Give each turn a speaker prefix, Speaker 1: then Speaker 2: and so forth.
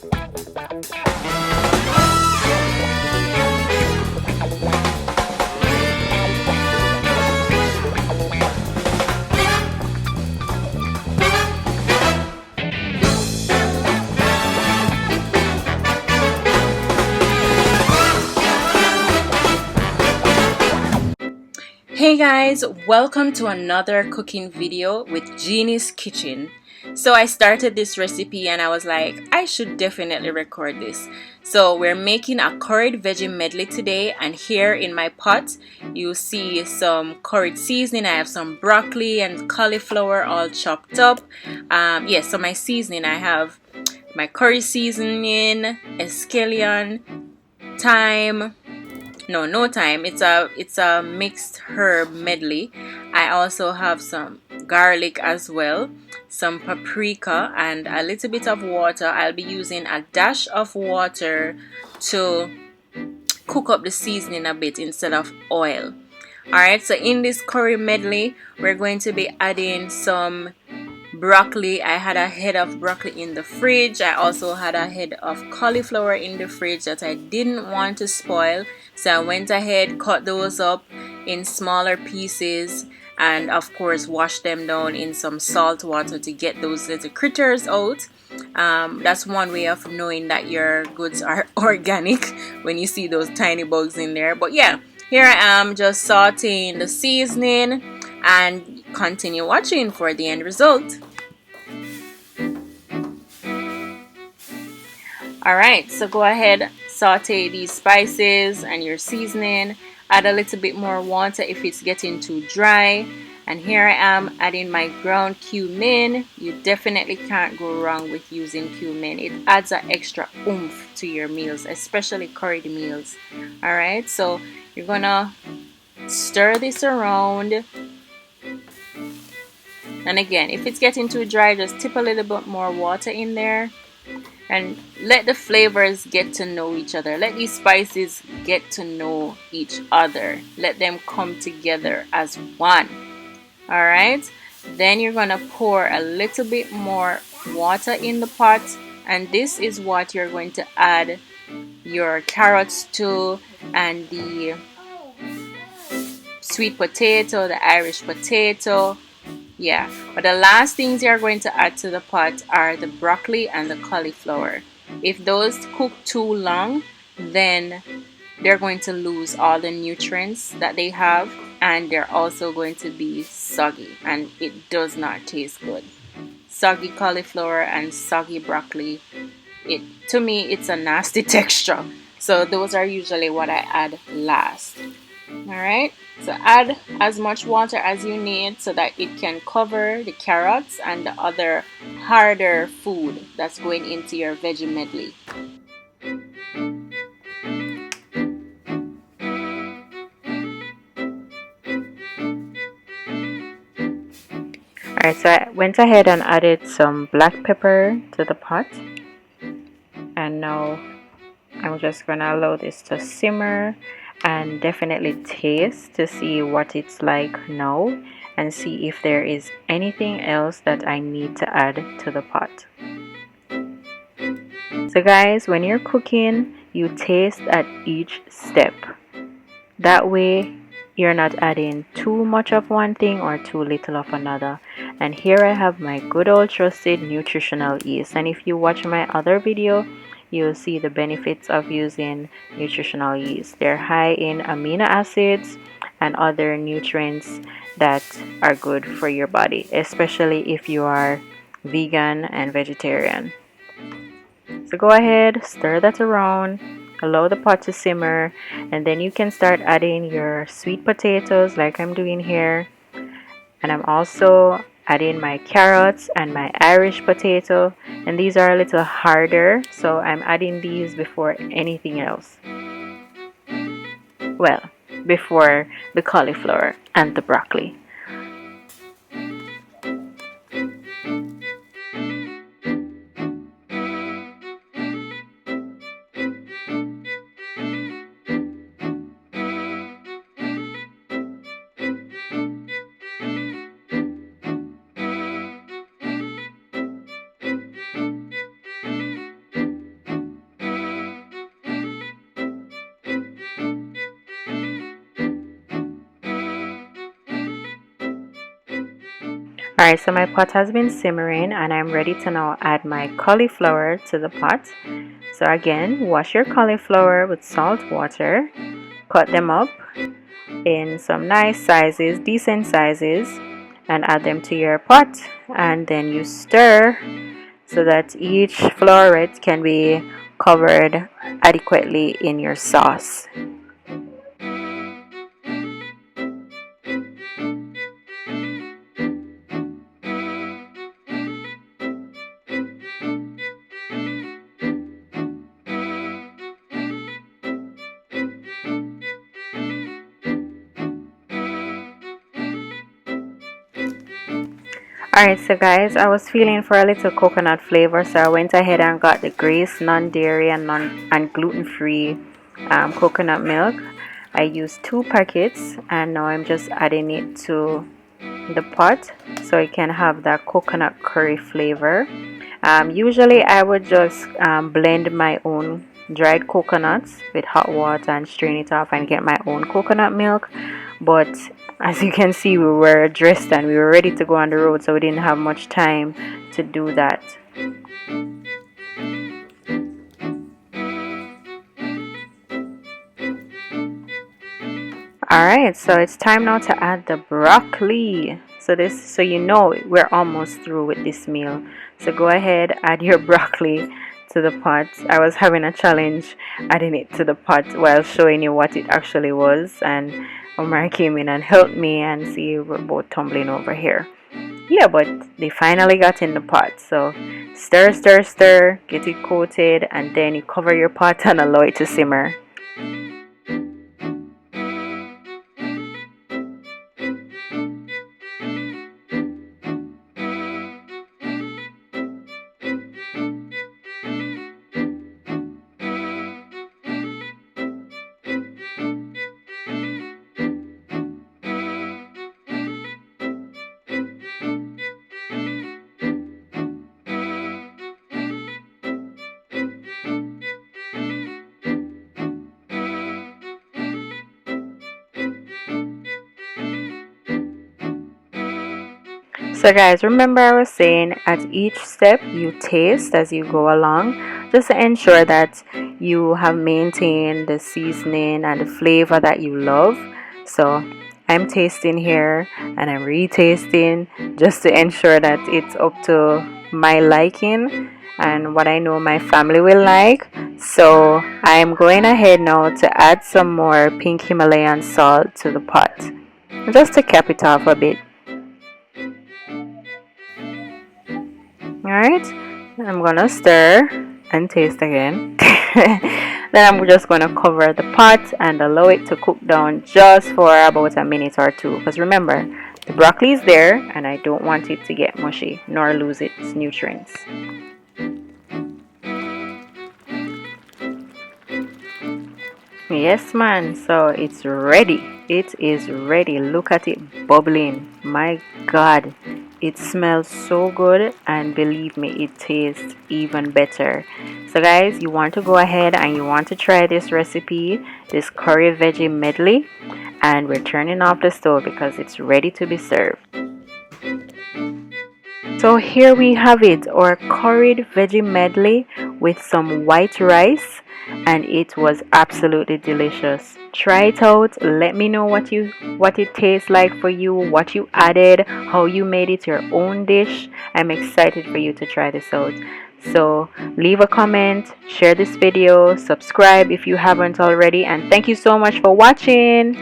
Speaker 1: Hey guys, welcome to another cooking video with Jeannie's Kitchen. So I started this recipe and I was like, I should definitely record this. So we're making a curried veggie medley today, and here in my pot you see some curried seasoning. I have some broccoli and cauliflower all chopped up. So my seasoning, I have my curry seasoning, escallion, thyme, no thyme, it's a mixed herb medley. I also have some garlic as well, some paprika, and a little bit of water. I'll be using a dash of water to cook up the seasoning a bit instead of oil. Alright, so in this curry medley we're going to be adding some broccoli. I had a head of broccoli in the fridge. I also had a head of cauliflower in the fridge that I didn't want to spoil, so I went ahead, cut those up in smaller pieces, and of course washed them down in some salt water to get those little critters out. That's one way of knowing that your goods are organic, when you see those tiny bugs in there. But yeah, here I am just sauteing the seasoning, and continue watching for the end result. Alright, so go ahead, saute these spices and your seasoning. Add a little bit more water if it's getting too dry. And here I am adding my ground cumin. You definitely can't go wrong with using cumin. It adds an extra oomph to your meals, especially curried meals. Alright, so you're gonna stir this around. And again, if it's getting too dry, just tip a little bit more water in there and let the flavors get to know each other. Let these spices get to know each other. Let them come together as one. Alright, then you're gonna pour a little bit more water in the pot, and this is what you're going to add your carrots to, and the sweet potato, the Irish potato. Yeah, but the last things you're going to add to the pot are the broccoli and the cauliflower. If those cook too long, then they're going to lose all the nutrients that they have, and they're also going to be soggy, and it does not taste good. Soggy cauliflower and soggy broccoli, to me it's a nasty texture. So those are usually what I add last. Alright, so add as much water as you need so that it can cover the carrots and the other harder food that's going into your veggie medley. Alright, so I went ahead and added some black pepper to the pot, and now I'm just gonna allow this to simmer and definitely taste to see what it's like now, and see if there is anything else that I need to add to the pot. So guys, when you're cooking, you taste at each step. That way you're not adding too much of one thing or too little of another. And here I have my good old trusted nutritional yeast, and if you watch my other video, you'll see the benefits of using nutritional yeast. They're high in amino acids and other nutrients that are good for your body, especially if you are vegan and vegetarian. So go ahead, stir that around, allow the pot to simmer, and then you can start adding your sweet potatoes like I'm doing here. And I'm also adding my carrots and my Irish potato, and these are a little harder, so I'm adding these before anything else. Well, before the cauliflower and the broccoli. Alright, so my pot has been simmering and I'm ready to now add my cauliflower to the pot. So again, wash your cauliflower with salt water, cut them up in some nice sizes, decent sizes, and add them to your pot, and then you stir so that each floret can be covered adequately in your sauce. Alright, so guys, I was feeling for a little coconut flavor, so I went ahead and got the Grace non-dairy and gluten-free coconut milk. I used 2 packets, and now I'm just adding it to the pot so it can have that coconut curry flavor. Usually I would just blend my own dried coconuts with hot water and strain it off and get my own coconut milk, but as you can see, we were dressed and we were ready to go on the road, so we didn't have much time to do that. Alright, so it's time now to add the broccoli. So you know we're almost through with this meal. So go ahead, add your broccoli to the pot. I was having a challenge adding it to the pot while showing you what it actually was, and Omar came in and helped me, and see, we're both tumbling over here. Yeah, but they finally got in the pot. So stir, stir, stir, get it coated, and then you cover your pot and allow it to simmer. So guys, remember I was saying at each step you taste as you go along, just to ensure that you have maintained the seasoning and the flavor that you love. So I'm tasting here and I'm retasting just to ensure that it's up to my liking and what I know my family will like. So I'm going ahead now to add some more pink Himalayan salt to the pot, just to cap it off a bit. Alright, I'm gonna stir and taste again. Then I'm just gonna cover the pot and allow it to cook down just for about a minute or two, because remember, the broccoli is there and I don't want it to get mushy nor lose its nutrients. Yes man, so it's ready. It is ready. Look at it bubbling. My god, it smells so good, and believe me, it tastes even better. So guys, you want to go ahead and you want to try this recipe, this curry veggie medley, and we're turning off the stove because it's ready to be served. So here we have it, our curried veggie medley with some white rice, and it was absolutely delicious. Try it out. Let me know what it tastes like for you, what you added, how you made it your own dish. I'm excited for you to try this out. So leave a comment, share this video, subscribe if you haven't already, and thank you so much for watching.